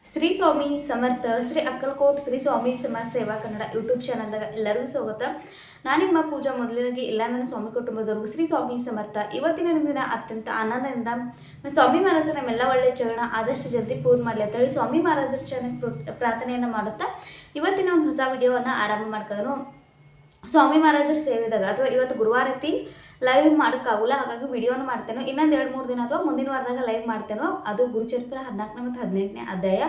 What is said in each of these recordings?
ಶ್ರೀ ಸ್ವಾಮಿ ಸಮರ್ಥ ಶ್ರೀ ಅಕ್ಕಲಕೋಟ್ ಶ್ರೀ ಸ್ವಾಮಿ ಸಮಾಜ ಸೇವಾ ಕನ್ನಡ ಯೂಟ್ಯೂಬ್ ಚಾನಲ್ದಾಗ ಎಲ್ಲರಿಗೂ ಸ್ವಾಗತ. ನಾನು ನಿಮ್ಮ ಪೂಜಾ. ಮೊದಲಿನಾಗಿ ಎಲ್ಲ ನನ್ನ ಸ್ವಾಮಿ ಕುಟುಂಬದವರೆಗೂ ಶ್ರೀ ಸ್ವಾಮಿ ಸಮರ್ಥ. ಇವತ್ತಿನ ದಿನ ಅತ್ಯಂತ ಆನಂದದಿಂದ ಸ್ವಾಮಿ ಮಹಾರಾಜರ ನಮ್ಮೆಲ್ಲ ಒಳ್ಳೆಯ ಚರಣ ಆದಷ್ಟು ಜಲ್ದಿ ಪೂರ್ಣ ಮಾಡಲಿ ಅಂತೇಳಿ ಸ್ವಾಮಿ ಮಹಾರಾಜರ ಚರಣ ಪ್ರಾರ್ಥನೆಯನ್ನು ಮಾಡುತ್ತಾ ಇವತ್ತಿನ ಒಂದು ಹೊಸ ವಿಡಿಯೋವನ್ನು ಆರಂಭ ಮಾಡ್ಕೋದನು. ಸ್ವಾಮಿ ಮಹಾರಾಜರ ಸೇವೆದಾಗ ಅಥವಾ ಇವತ್ತು ಗುರುವಾರ ಐತಿ ಲೈವ್ ಮಾಡೋಕ್ಕಾಗಲ್ಲ, ಹಾಗಾಗಿ ವಿಡಿಯೋನ ಮಾಡ್ತೇನೆ. ಇನ್ನೊಂದು 2-3 ದಿನ ಅಥವಾ ಮುಂದಿನ ವಾರದಾಗ ಲೈವ್ ಮಾಡ್ತೇನೋ. ಅದು ಗುರುಚರಿತ್ರ 14ನೇ ಮತ್ತು 18ನೇ ಅಧ್ಯಾಯ.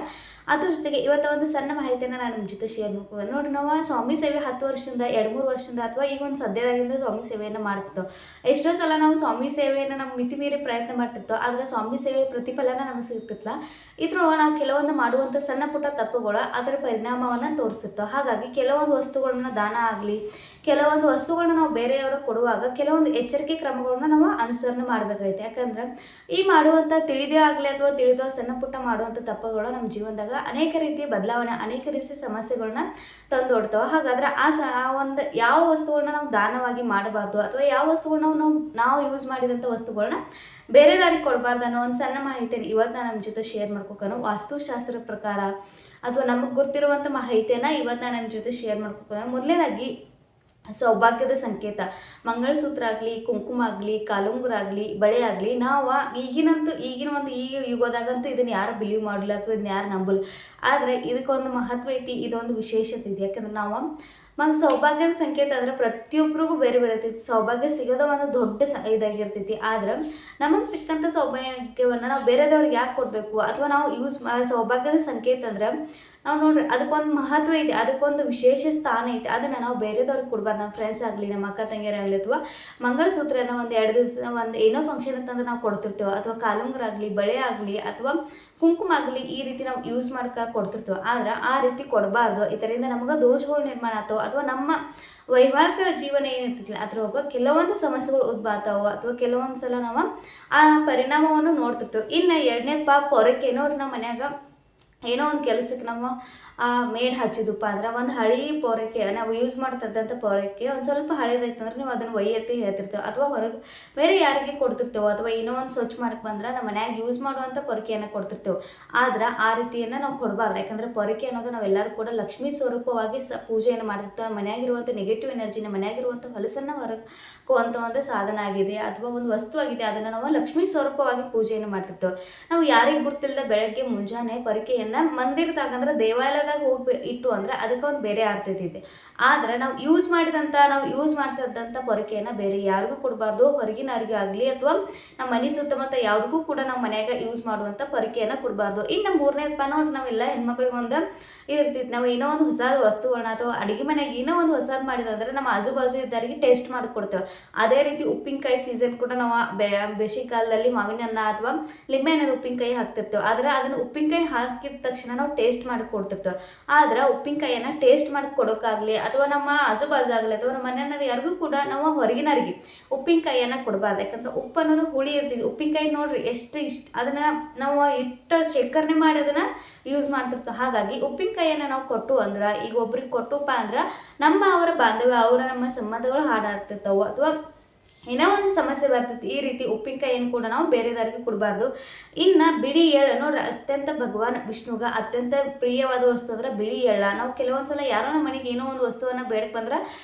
ಅದ್ರ ಜೊತೆಗೆ ಇವತ್ತು ಒಂದು ಸಣ್ಣ ಮಾಹಿತಿಯನ್ನು ನಾನು ನಿಮ್ಮ ಜೊತೆ ಶೇರ್ ಮಾಡ್ಬೋದು. ನೋಡಿ, ನಾವು ಸ್ವಾಮಿ ಸೇವೆ 10 ವರ್ಷದಿಂದ 2-3 ವರ್ಷದಿಂದ ಅಥವಾ ಈಗ ಒಂದು ಸದ್ಯದಾಗಿಂದ ಸ್ವಾಮಿ ಸೇವೆಯನ್ನು ಮಾಡ್ತಿದ್ದೋ. ಎಷ್ಟೋ ಸಲ ನಾವು ಸ್ವಾಮಿ ಸೇವೆಯನ್ನು ನಮ್ಮ ಮಿತಿ ಮೀರಿ ಪ್ರಯತ್ನ ಮಾಡ್ತಿರ್ತೋ, ಆದರೆ ಸ್ವಾಮಿ ಸೇವೆ ಪ್ರತಿಫಲನ ನಮಗೆ ಸಿಗ್ತಿತ್ತಲ್ಲ. ಇದ್ರೊಳಗೆ ನಾವು ಕೆಲವೊಂದು ಮಾಡುವಂಥ ಸಣ್ಣ ಪುಟ್ಟ ತಪ್ಪುಗಳು ಅದರ ಪರಿಣಾಮವನ್ನು ತೋರಿಸ್ತಿರ್ತವೆ. ಹಾಗಾಗಿ ಕೆಲವೊಂದು ವಸ್ತುಗಳನ್ನ ದಾನ ಆಗಲಿ, ಕೆಲವೊಂದು ವಸ್ತುಗಳನ್ನ ನಾವು ಬೇರೆಯವ್ರಿಗೆ ಕೊಡುವಾಗ ಕೆಲವೊಂದು ಎಚ್ಚರಿಕೆ ಕ್ರಮಗಳನ್ನ ನಾವು ಅನುಸರಣೆ ಮಾಡಬೇಕಾಗುತ್ತೆ. ಯಾಕಂದ್ರೆ ಈ ಮಾಡುವಂಥ ತಿಳಿದೇ ಆಗಲಿ ಅಥವಾ ತಿಳಿದೋ ಸಣ್ಣ ಪುಟ್ಟ ಮಾಡುವಂಥ ತಪ್ಪುಗಳು ನಮ್ಮ ಜೀವನದಾಗ ಅನೇಕ ರೀತಿಯ ಬದಲಾವಣೆ, ಅನೇಕ ರೀತಿಯ ಸಮಸ್ಯೆಗಳನ್ನ ತಂದೊಡ್ತಾವೆ. ಹಾಗಾದ್ರೆ ಆ ಒಂದು ಯಾವ ವಸ್ತುಗಳನ್ನ ನಾವು ದಾನವಾಗಿ ಮಾಡಬಾರ್ದು ಅಥವಾ ಯಾವ ವಸ್ತುಗಳನ್ನ ನಾವು ಯೂಸ್ ಮಾಡಿದಂಥ ವಸ್ತುಗಳನ್ನ ಬೇರೆ ದಾರಿಗೆ ಕೊಡಬಾರ್ದು ಅನ್ನೋ ಒಂದು ಸಣ್ಣ ಮಾಹಿತಿಯನ್ನು ಇವತ್ತು ನಾನು ನಮ್ಮ ಜೊತೆ ಶೇರ್ ಮಾಡ್ಕೋಕನು. ವಾಸ್ತುಶಾಸ್ತ್ರದ ಪ್ರಕಾರ ಅಥವಾ ನಮಗೆ ಗೊತ್ತಿರುವಂಥ ಮಾಹಿತಿಯನ್ನು ಇವತ್ತು ನಾನು ನಿಮ್ಮ ಜೊತೆ ಶೇರ್ ಮಾಡ್ಕೋಕನು. ಮೊದಲನೇದಾಗಿ ಸೌಭಾಗ್ಯದ ಸಂಕೇತ ಮಂಗಳಸೂತ್ರ ಆಗಲಿ, ಕುಂಕುಮ ಆಗಲಿ, ಕಾಲುಂಗುರ ಆಗಲಿ, ಬಳೆ ಆಗಲಿ, ನಾವು ಈಗಿನ ಒಂದು ಈ ಯುಗದಾಗಂತೂ ಇದನ್ನು ಯಾರು ಬಿಲೀವ್ ಮಾಡಲ್ಲ ಅಥವಾ ಇದನ್ನ ಯಾರು ನಂಬಲ್ಲ. ಆದರೆ ಇದಕ್ಕೊಂದು ಮಹತ್ವ ಐತಿ, ಇದೊಂದು ವಿಶೇಷತೆ ಇದೆ. ಯಾಕಂದ್ರೆ ನಾವು ಸೌಭಾಗ್ಯದ ಸಂಕೇತ ಅಂದರೆ ಪ್ರತಿಯೊಬ್ಬರಿಗೂ ಬೇರೆ ಬೇರೆ ಇರ್ತೈತಿ. ಸೌಭಾಗ್ಯ ಸಿಗೋದ ಒಂದು ದೊಡ್ಡ ಇದಾಗಿರ್ತೈತಿ. ಆದ್ರೆ ನಮಗೆ ಸಿಕ್ಕಂಥ ಸೌಭಾಗ್ಯವನ್ನು ನಾವು ಬೇರೆದವ್ರಿಗೆ ಯಾಕೆ ಕೊಡಬೇಕು ಅಥವಾ ನಾವು ಸೌಭಾಗ್ಯದ ಸಂಕೇತ ಅಂದ್ರೆ ನಾವು ನೋಡ್ರಿ ಅದಕ್ಕೊಂದು ಮಹತ್ವ ಇದೆ, ಅದಕ್ಕೊಂದು ವಿಶೇಷ ಸ್ಥಾನ ಐತೆ. ಅದನ್ನು ನಾವು ಬೇರೆದವ್ರಿಗೆ ಕೊಡಬಾರ್ದು. ನಮ್ಮ ಫ್ರೆಂಡ್ಸ್ ಆಗಲಿ, ನಮ್ಮ ಅಕ್ಕ ತಂಗಿಯರಾಗಲಿ ಅಥವಾ ಮಂಗಳಸೂತ್ರನ ಒಂದು 2 ದಿವಸ ಒಂದು ಏನೋ ಫಂಕ್ಷನ್ ಅಂತಂದ್ರೆ ನಾವು ಕೊಡ್ತಿರ್ತೇವೆ. ಅಥವಾ ಕಾಲುಂಗುರ ಆಗಲಿ, ಬಳೆ ಆಗಲಿ ಅಥವಾ ಕುಂಕುಮ ಆಗಲಿ, ಈ ರೀತಿ ನಾವು ಯೂಸ್ ಮಾಡ್ಕ ಕೊಡ್ತಿರ್ತೇವೆ. ಆದ್ರೆ ಆ ರೀತಿ ಕೊಡಬಾರ್ದು. ಇದರಿಂದ ನಮಗೆ ದೋಷಗಳು ನಿರ್ಮಾಣ ಆಗ್ತಾವೆ ಅಥವಾ ನಮ್ಮ ವೈವಾಹಿಕ ಜೀವನ ಏನಿರ್ತಿಲ್ಲ ಅದ್ರೊಳಗೆ ಕೆಲವೊಂದು ಸಮಸ್ಯೆಗಳು ಉದ್ಭಾತಾವೆ ಅಥವಾ ಕೆಲವೊಂದು ಸಲ ನಾವು ಆ ಪರಿಣಾಮವನ್ನು ನೋಡ್ತಿರ್ತೇವೆ. ಇನ್ನು 2ನೇ ಪೊರಕೆ ನೋಡ್ರಿ, ನಮ್ಮ ಮನ್ಯಾಗ ಏನೋ ಒಂದು ಕೆಲಸಕ್ಕೆ ನಾವು ಮೇಡ್ ಹಚ್ಚಿದಪ್ಪ ಅಂದ್ರೆ ಒಂದು ಹಳಿ ಪೊರಕೆ ನಾವು ಯೂಸ್ ಮಾಡ್ತಿದ್ದಂಥ ಪೊರಕೆ ಒಂದು ಸ್ವಲ್ಪ ಹಳೇದೈತಂದ್ರೆ ನೀವು ಅದನ್ನು ಒಯ್ಯತ್ತೆ ಹೇಳ್ತಿರ್ತೇವೆ ಅಥವಾ ಹೊರಗೆ ಬೇರೆ ಯಾರಿಗೆ ಕೊಡ್ತಿರ್ತೇವೆ. ಅಥವಾ ಏನೋ ಒಂದು ಸ್ವಚ್ಛ ಮಾಡಕ್ಕೆ ಬಂದ್ರೆ ನಮ್ಮ ಮನ್ಯಾಗ ಯೂಸ್ ಮಾಡುವಂಥ ಪೊರಕೆಯನ್ನು ಕೊಡ್ತಿರ್ತೇವೆ. ಆದ್ರೆ ಆ ರೀತಿಯನ್ನು ನಾವು ಕೊಡಬಾರ್ದು. ಯಾಕಂದರೆ ಪೊರಕೆ ಅನ್ನೋದು ನಾವೆಲ್ಲರೂ ಕೂಡ ಲಕ್ಷ್ಮೀ ಸ್ವರೂಪವಾಗಿ ಪೂಜೆಯನ್ನು ಮಾಡ್ತಿರ್ತೇವೆ. ಮನೆಯಾಗಿರುವಂಥ ನೆಗೆಟಿವ್ ಎನರ್ಜಿನ, ಮನೆಯಾಗಿರುವಂಥ ಹೊಲಸನ್ನು ಹೊರಗುವಂಥ ಒಂದು ಸಾಧನ ಆಗಿದೆ ಅಥವಾ ಒಂದು ವಸ್ತು ಆಗಿದೆ. ಅದನ್ನು ನಾವು ಲಕ್ಷ್ಮೀ ಸ್ವರೂಪವಾಗಿ ಪೂಜೆಯನ್ನು ಮಾಡ್ತಿರ್ತೇವೆ. ನಾವು ಯಾರಿಗೆ ಗುರ್ತಿಲ್ಲದ ಬೆಳಗ್ಗೆ ಮುಂಜಾನೆ ಪೊರಕೆಯನ್ನು ಮಂದಿರದಾಗಂದ್ರೆ ದೇವಾಲಯದಾಗ ಹೋಗಿ ಇಟ್ಟು ಅಂದ್ರೆ ಅದಕ್ಕೆ ಒಂದು ಬೇರೆ ಅರ್ಥ ಇದೆ. ಆದ್ರೆ ನಾವು ಯೂಸ್ ಮಾಡ್ತಿದ್ದಂಥ ಪೊರಕೆಯನ್ನು ಬೇರೆ ಯಾರಿಗೂ ಕೊಡಬಾರ್ದು. ಹೊರಗಿನವ್ರಿಗೆ ಆಗಲಿ ಅಥವಾ ನಮ್ಮ ಮನೆ ಸುತ್ತಮುತ್ತ ಯಾವುದಕ್ಕೂ ಕೂಡ ನಾವು ಮನೆಯಾಗ ಯೂಸ್ ಮಾಡುವಂಥ ಪೊರಕೆಯನ್ನು ಕೊಡಬಾರ್ದು. ಇನ್ನು 3ನೇದಪ್ಪ ನೋಡ್ರಿ, ನಾವೆಲ್ಲ ಹೆಣ್ಮಕ್ಳಿಗೆ ಒಂದು ಇರ್ತಿತ್ತು. ನಾವು ಏನೋ ಒಂದು ಹೊಸ ವಸ್ತುಗಳನ್ನ ಅಥವಾ ಅಡುಗೆ ಮನೆಗೆ ಏನೋ ಒಂದು ಹೊಸದು ಮಾಡಿದಂದ್ರೆ ನಮ್ಮ ಆಜು ಬಾಜು ಇದ್ದವರಿಗೆ ಟೇಸ್ಟ್ ಮಾಡಿಕೊಡ್ತೇವೆ. ಅದೇ ರೀತಿ ಉಪ್ಪಿನಕಾಯಿ ಸೀಸನ್ ಕೂಡ ನಾವು ಬೇಸಿಗೆ ಕಾಲದಲ್ಲಿ ಮಾವಿನ ಹಣ್ಣು ಅಥವಾ ಲಿಂಬೆ ಹಣ್ಣದ ಉಪ್ಪಿನಕಾಯಿ ಹಾಕ್ತಿರ್ತೇವೆ. ಆದ್ರೆ ಅದನ್ನು ಉಪ್ಪಿನಕಾಯಿ ಹಾಕಿದ ತಕ್ಷಣ ನಾವು ಟೇಸ್ಟ್ ಮಾಡಿ ಕೊಡ್ತಿರ್ತೇವೆ. ಆದ್ರೆ ಉಪ್ಪಿನಕಾಯಿಯನ್ನು ಟೇಸ್ಟ್ ಮಾಡಿ ಕೊಡೋಕ್ಕಾಗಲಿ ಅಥವಾ ನಮ್ಮ ಆಜು ಬಾಜು ಆಗಲಿ ಅಥವಾ ನಮ್ಮ ಮನೆಯವ್ರು ಯಾರಿಗೂ ಕೂಡ ನಾವು ಹೊರಗಿನವ್ರಿಗೆ ಉಪ್ಪಿನಕಾಯಿಯನ್ನು ಕೊಡಬಾರ್ದು. ಯಾಕಂದ್ರೆ ಉಪ್ಪು ಅನ್ನೋದು ಹುಳಿ ಇರ್ತಿದ್ವಿ. ಉಪ್ಪಿನಕಾಯಿ ನೋಡ್ರಿ ಅದನ್ನ ನಾವು ಶೇಖರಣೆ ಮಾಡಿ ಅದನ್ನ ಯೂಸ್ ಮಾಡ್ತಿರ್ತೇವೆ. ಹಾಗಾಗಿ ಉಪ್ಪಿನಕಾಯಿಯನ್ನು ನಾವು ಕೊಟ್ಟು ಅಂದ್ರೆ ಈಗ ಒಬ್ರಿಗೆ ಕೊಟ್ಟುಪ್ಪ ಅಂದ್ರೆ ಅವರ ಬಾಂಧವ್ಯ, ನಮ್ಮ ಸಂಬಂಧಗಳು ಹಾಡಾಡ್ತಿರ್ತಾವೆ ಅಥವಾ ಏನೋ ಒಂದು ಸಮಸ್ಯೆ ಬರ್ತೈತಿ. ಈ ರೀತಿ ಉಪ್ಪಿನಕಾಯಿಯನ್ನು ಕೂಡ ನಾವು ಬೇರೆದಾರಿಗೆ ಕೊಡಬಾರ್ದು. ಇನ್ನು ಬಿಳಿ ಎಳ್ಳು ನೋಡ್ರಿ, ಅತ್ಯಂತ ಭಗವಾನ್ ವಿಷ್ಣುಗ ಅತ್ಯಂತ ಪ್ರಿಯವಾದ ವಸ್ತು ಅಂದ್ರೆ ಬಿಳಿ ಎಳ್ಳ. ನಾವು ಕೆಲವೊಂದ್ಸಲ ಯಾರೋ ನಮ್ಮ ಮನೆಗೆ ಏನೋ ಒಂದು ವಸ್ತುವನ್ನು ಬೇಡಕ್ಕೆ ಬಂದ್ರೆ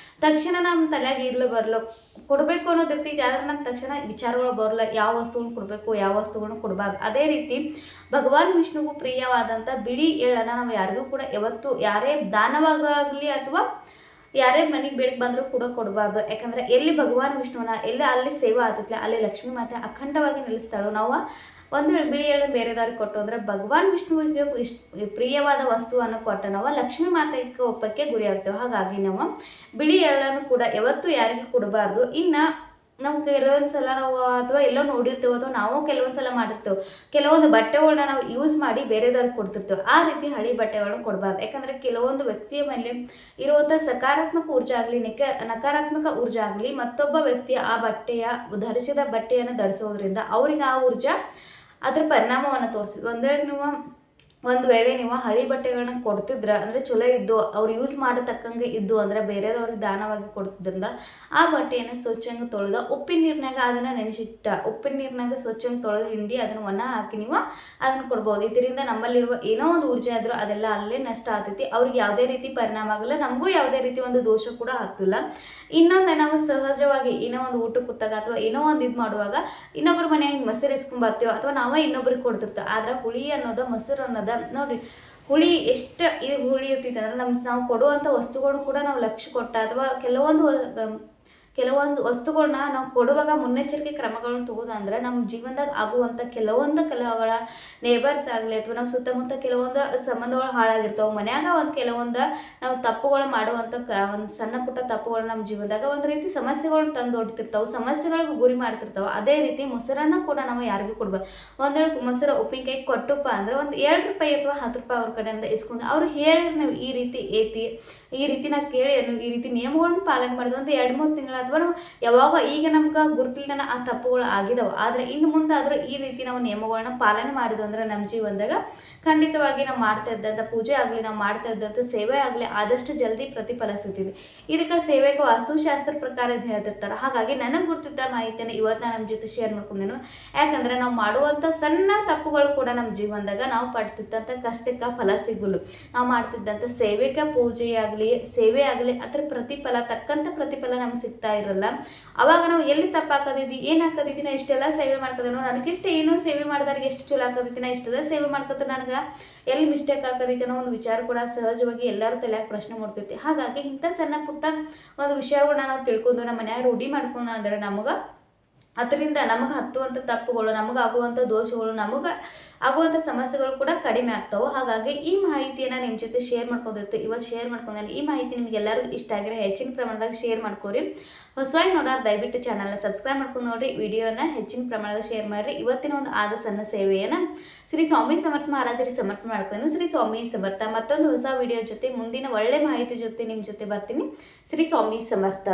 ತಕ್ಷಣ ನಮ್ಮ ತಲೆಯಾಗ ಇರ್ಲು ಬರಲ್ಲ ಕೊಡಬೇಕು ಅನ್ನೋದು ಇರ್ತೈತಿ. ಆದ್ರೆ ನಮ್ಮ ತಕ್ಷಣ ವಿಚಾರಗಳು ಬರಲ್ಲ, ಯಾವ ವಸ್ತುಗಳನ್ನ ಕೊಡಬೇಕು, ಯಾವ ವಸ್ತುಗಳನ್ನ ಕೊಡಬಾರ್ದು. ಅದೇ ರೀತಿ ಭಗವಾನ್ ವಿಷ್ಣುಗೂ ಪ್ರಿಯವಾದಂಥ ಬಿಳಿ ಎಳ್ಳನ್ನು ನಾವು ಯಾರಿಗೂ ಕೂಡ ಯಾವತ್ತು ಯಾರೇ ದಾನವಾಗಲಿ ಅಥವಾ ಯಾರೇ ಮನೆಗೆ ಬೇಡಕ್ಕೆ ಬಂದರೂ ಕೂಡ ಕೊಡಬಾರ್ದು. ಯಾಕಂದರೆ ಎಲ್ಲಿ ಭಗವಾನ್ ವಿಷ್ಣುವನ್ನ ಅಲ್ಲಿ ಸೇವೆ ಆಗ್ತೈತಿಲ್ಲ, ಅಲ್ಲಿ ಲಕ್ಷ್ಮೀ ಮಾತೆ ಅಖಂಡವಾಗಿ ನಿಲ್ಲಿಸ್ತಾಳು. ನಾವು ಒಂದು ಬಿಳಿ ಎಳ್ಳನ್ನು ಬೇರೆದವ್ರಿಗೆ ಕೊಟ್ಟು ಅಂದರೆ ಭಗವಾನ್ ವಿಷ್ಣುವಿಗೆ ಪ್ರಿಯವಾದ ವಸ್ತುವನ್ನು ಕೊಟ್ಟ ನಾವು ಲಕ್ಷ್ಮೀ ಮಾತೆಗೆ ಒಪ್ಪಕ್ಕೆ ಗುರಿ ಆಗ್ತೇವೆ. ಹಾಗಾಗಿ ನಾವು ಬಿಳಿ ಎಳ್ಳನ್ನು ಕೂಡ ಯಾವತ್ತೂ ಯಾರಿಗೂ ಕೊಡಬಾರ್ದು. ಇನ್ನು ನಾವು ಕೆಲವೊಂದು ಸಲ ನಾವು ಅಥವಾ ಎಲ್ಲೋ ನೋಡಿರ್ತೇವೆ ಅಥವಾ ನಾವು ಕೆಲವೊಂದು ಸಲ ಮಾಡಿರ್ತೇವೆ, ಕೆಲವೊಂದು ಬಟ್ಟೆಗಳನ್ನ ನಾವು ಯೂಸ್ ಮಾಡಿ ಬೇರೆದವ್ರಿಗೆ ಕೊಡ್ತಿರ್ತೇವೆ. ಆ ರೀತಿ ಹಳಿ ಬಟ್ಟೆಗಳನ್ನ ಕೊಡಬಾರ್ದು. ಯಾಕಂದರೆ ಕೆಲವೊಂದು ವ್ಯಕ್ತಿಯ ಮೇಲೆ ಇರುವಂಥ ಸಕಾರಾತ್ಮಕ ಊರ್ಜೆ ಆಗಲಿ ನಕಾರಾತ್ಮಕ ಊರ್ಜೆ ಆಗಲಿ ಮತ್ತೊಬ್ಬ ವ್ಯಕ್ತಿಯ ಆ ಧರಿಸಿದ ಬಟ್ಟೆಯನ್ನು ಧರಿಸೋದ್ರಿಂದ ಅವ್ರಿಗೆ ಆ ಊರ್ಜೆ ಅದ್ರ ಪರಿಣಾಮವನ್ನು ತೋರಿಸಿ. ಒಂದು ನೀವು ಒಂದು ವೇಳೆ ನೀವು ಹಳಿ ಬಟ್ಟೆಗಳನ್ನ ಕೊಡ್ತಿದ್ರ ಅಂದರೆ ಚಲೋ ಇದ್ದು ಅವ್ರು ಯೂಸ್ ಮಾಡತಕ್ಕಂಗೆ ಇದ್ದು ಅಂದರೆ ಬೇರೆದವ್ರಿಗೆ ದಾನವಾಗಿ ಕೊಡ್ತಿದ್ರಿಂದ ಆ ಬಟ್ಟೆಯನ್ನು ಸ್ವಚ್ಛಂಗೆ ತೊಳೆದು ಉಪ್ಪಿನ ನೀರಿನಾಗ ಅದನ್ನು ನೆನೆಸಿಟ್ಟ ಉಪ್ಪಿನ ನೀರಿನಾಗ ಸ್ವಚ್ಛಂಗೆ ತೊಳೆದು ಹಿಂಡಿ ಅದನ್ನು ಒಣ ಹಾಕಿ ನೀವು ಅದನ್ನು ಕೊಡ್ಬೋದು. ಇದರಿಂದ ನಮ್ಮಲ್ಲಿರುವ ಏನೋ ಒಂದು ಊರ್ಜೆ ಆದರೂ ಅದೆಲ್ಲ ಅಲ್ಲೇ ನಷ್ಟ ಆಗ್ತೈತಿ. ಅವ್ರಿಗೆ ಯಾವುದೇ ರೀತಿ ಪರಿಣಾಮ ಆಗಲ್ಲ, ನಮಗೂ ಯಾವುದೇ ರೀತಿ ಒಂದು ದೋಷ ಕೂಡ ಆಗ್ತಿಲ್ಲ. ಇನ್ನೊಂದು ನಾವು ಸಹಜವಾಗಿ ಏನೋ ಒಂದು ಊಟಕ್ಕೆ ಕೂತಾಗ ಅಥವಾ ಏನೋ ಒಂದು ಇದು ಮಾಡುವಾಗ ಇನ್ನೊಬ್ಬರ ಮನೆಯಾಗ ಮೊಸರು ಇಸ್ಕೊಂಬರ್ತೀವೋ ಅಥವಾ ನಾವೇ ಇನ್ನೊಬ್ರಿಗೆ ಕೊಡ್ತಿರ್ತೇವೆ. ಆದ್ರೆ ಹುಳಿ ಅನ್ನೋದು ಮೊಸರು ಅನ್ನೋದು ನೋಡ್ರಿ, ಹುಳಿ ಎಷ್ಟು ಇದು ಹುಳಿ ಇರ್ತೈತೆ ಅಂದ್ರೆ ನಾವು ಕೊಡುವಂಥ ವಸ್ತುಗಳು ಕೂಡ ನಾವು ಲಕ್ಷ್ಯ ಕೊಟ್ಟ ಅಥವಾ ಕೆಲವೊಂದು ವಸ್ತುಗಳನ್ನ ನಾವು ಕೊಡುವಾಗ ಮುನ್ನೆಚ್ಚರಿಕೆ ಕ್ರಮಗಳನ್ನ ತಗೋದು ಅಂದ್ರೆ ನಮ್ಮ ಜೀವನದಾಗ ಆಗುವಂಥ ಕೆಲವುಗಳ ನೇಬರ್ಸ್ ಆಗಲಿ ಅಥವಾ ನಾವು ಸುತ್ತಮುತ್ತ ಕೆಲವೊಂದು ಸಂಬಂಧಗಳು ಹಾಳಾಗಿರ್ತಾವೆ. ಮನ್ಯಾಗ ಒಂದು ಕೆಲವೊಂದು ನಾವು ತಪ್ಪುಗಳು ಮಾಡುವಂಥ ಒಂದು ಸಣ್ಣ ಪುಟ್ಟ ತಪ್ಪುಗಳು ನಮ್ಮ ಜೀವನದಾಗ ಒಂದು ರೀತಿ ಸಮಸ್ಯೆಗಳನ್ನ ತಂದು ಹೊಡ್ತಿರ್ತಾವೆ, ಸಮಸ್ಯೆಗಳಿಗೆ ಗುರಿ ಮಾಡ್ತಿರ್ತಾವೆ. ಅದೇ ರೀತಿ ಮೊಸರನ್ನ ಕೂಡ ನಾವು ಯಾರಿಗೂ ಕೊಡ್ಬೋದು. ಒಂದೇಳು ಮೊಸರು ಉಪ್ಪಿನಕಾಯಿ ಕೊಟ್ಟಪ್ಪ ಅಂದ್ರೆ ಒಂದು 2 ರೂಪಾಯಿ ಅಥವಾ 10 ರೂಪಾಯಿ ಅವ್ರ ಕಡೆಯಿಂದ ಇಸ್ಕೊಂಡು ಅವ್ರು ಹೇಳಿದ್ರೆ ನಾವು ಈ ರೀತಿ ಐತಿ, ಈ ರೀತಿ ನಾವು ಕೇಳಿ ನೀವು ಈ ರೀತಿ ನಿಯಮಗಳನ್ನ ಪಾಲನೆ ಮಾಡಿದ್ವಿ ಒಂದು 2-3 ತಿಂಗಳು ಅಥವಾ ನಾವು ಯಾವಾಗ ಈಗ ನಮ್ಗೆ ಗುರುತಿಲ್ದನ ಆ ತಪ್ಪುಗಳು ಆಗಿದಾವೆ. ಆದರೆ ಇನ್ನು ಮುಂದೆ ಆದರೂ ಈ ರೀತಿ ನಾವು ನಿಯಮಗಳನ್ನ ಪಾಲನೆ ಮಾಡಿದ್ವು ಅಂದ್ರೆ ನಮ್ಮ ಜೀವನದಾಗ ಖಂಡಿತವಾಗಿ ನಾವು ಮಾಡ್ತಾ ಇದ್ದಂಥ ಪೂಜೆ ಆಗಲಿ, ನಾವು ಮಾಡ್ತಾ ಇದ್ದಂಥ ಸೇವೆ ಆಗಲಿ ಆದಷ್ಟು ಜಲ್ದಿ ಪ್ರತಿಫಲ ಸಿಗ್ತಿದೆ. ಇದಕ್ಕೆ ಸೇವೆಗೆ ವಾಸ್ತುಶಾಸ್ತ್ರ ಪ್ರಕಾರ ಇದು ಹೇಳ್ತಿರ್ತಾರೆ. ಹಾಗಾಗಿ ನನಗೆ ಗುರುತಿದ್ದ ಮಾಹಿತಿಯನ್ನು ಇವತ್ತು ನಾನು ನಮ್ಮ ಜೊತೆ ಶೇರ್ ಮಾಡ್ಕೊಂಡೇನು. ಯಾಕಂದ್ರೆ ನಾವು ಮಾಡುವಂಥ ಸಣ್ಣ ತಪ್ಪುಗಳು ಕೂಡ ನಮ್ಮ ಜೀವನದಾಗ ನಾವು ಪಡ್ತಿದ್ದಂಥ ಕಷ್ಟಕ್ಕೆ ಫಲ ಸಿಗಲು, ನಾವು ಮಾಡ್ತಿದ್ದಂಥ ಸೇವೆಗೆ ಪೂಜೆ ಆಗಲಿ ಸೇವೆ ಆಗಲಿ ಅದ್ರ ಪ್ರತಿಫಲ ತಕ್ಕಂಥ ಪ್ರತಿಫಲ ನಮ್ಗೆ ಸಿಗ್ತಾ ಇರಲ್ಲ. ಅವಾಗ ನಾವು ಎಲ್ಲಿ ತಪ್ಪಾಕೋದಿದ್ದಿ ಏನು ಹಾಕೋದಿದ್ದಿ, ನಾ ಇಷ್ಟೆಲ್ಲ ಸೇವೆ ಮಾಡ್ಕೋದೇನೋ, ನನಗಿಷ್ಟ ಏನೋ ಸೇವೆ ಮಾಡಿದವ್ರಿಗೆ ಎಷ್ಟು ಚಲೋ ಹಾಕೋದಿದ್ದಿ, ನಾ ಇಷ್ಟೆಲ್ಲ ಸೇವೆ ಮಾಡ್ಕೋತಾರೆ ನನಗೆ ಎಲ್ಲಿ ಮಿಸ್ಟೇಕ್ ಹಾಕೋದೈತೆ ಅನ್ನೋ ಒಂದು ವಿಚಾರ ಕೂಡ ಸಹಜವಾಗಿ ಎಲ್ಲರೂ ತಲೆಯಾಗ ಪ್ರಶ್ನೆ ಮಾಡ್ತೈತಿ. ಹಾಗಾಗಿ ಇಂಥ ಸಣ್ಣ ಪುಟ್ಟ ಒಂದು ವಿಷಯಗಳನ್ನ ನಾವು ತಿಳ್ಕೊಂಡು ನಮ್ಮ ಮನ್ಯಾಗ ರೂಢಿ ಮಾಡ್ಕೊಂಡು ಅಂದ್ರೆ ನಮಗೆ ಅದರಿಂದ ನಮಗೆ ಹತ್ತುವಂಥ ತಪ್ಪುಗಳು, ನಮಗಾಗುವಂಥ ದೋಷಗಳು, ಆಗುವಂಥ ಸಮಸ್ಯೆಗಳು ಕೂಡ ಕಡಿಮೆ ಆಗ್ತಾವೆ. ಹಾಗಾಗಿ ಈ ಮಾಹಿತಿಯನ್ನು ನಿಮ್ಮ ಜೊತೆ ಶೇರ್ ಮಾಡ್ಕೊಂಡಿರ್ತೀವಿ. ಇವತ್ತು ಶೇರ್ ಮಾಡ್ಕೊಂಡೇನೆ. ಈ ಮಾಹಿತಿ ನಿಮ್ಗೆ ಎಲ್ಲರಿಗೂ ಇಷ್ಟ ಆಗಿರೋ ಹೆಚ್ಚಿನ ಪ್ರಮಾಣದಾಗ ಶೇರ್ ಮಾಡ್ಕೊರಿ. ಹೊಸವಾಗಿ ನೋಡೋರು ದಯವಿಟ್ಟು ಚಾನಲ್ನ ಸಬ್ಸ್ಕ್ರೈಬ್ ಮಾಡ್ಕೊಂಡು ನೋಡಿರಿ, ವಿಡಿಯೋನ ಹೆಚ್ಚಿನ ಪ್ರಮಾಣದ ಶೇರ್ ಮಾಡಿರಿ. ಇವತ್ತಿನ ಒಂದು ಆದ ಸಣ್ಣ ಸೇವೆಯನ್ನು ಶ್ರೀ ಸ್ವಾಮಿ ಸಮರ್ಥ ಮಹಾರಾಜರಿಗೆ ಸಮರ್ಪಣೆ ಮಾಡ್ಕೊಂಡು ಶ್ರೀ ಸ್ವಾಮಿ ಸಮರ್ಥ. ಮತ್ತೊಂದು ಹೊಸ ವಿಡಿಯೋ ಜೊತೆ ಮುಂದಿನ ಒಳ್ಳೆ ಮಾಹಿತಿ ಜೊತೆ ನಿಮ್ಮ ಜೊತೆ ಬರ್ತೀನಿ. ಶ್ರೀ ಸ್ವಾಮಿ ಸಮರ್ಥ.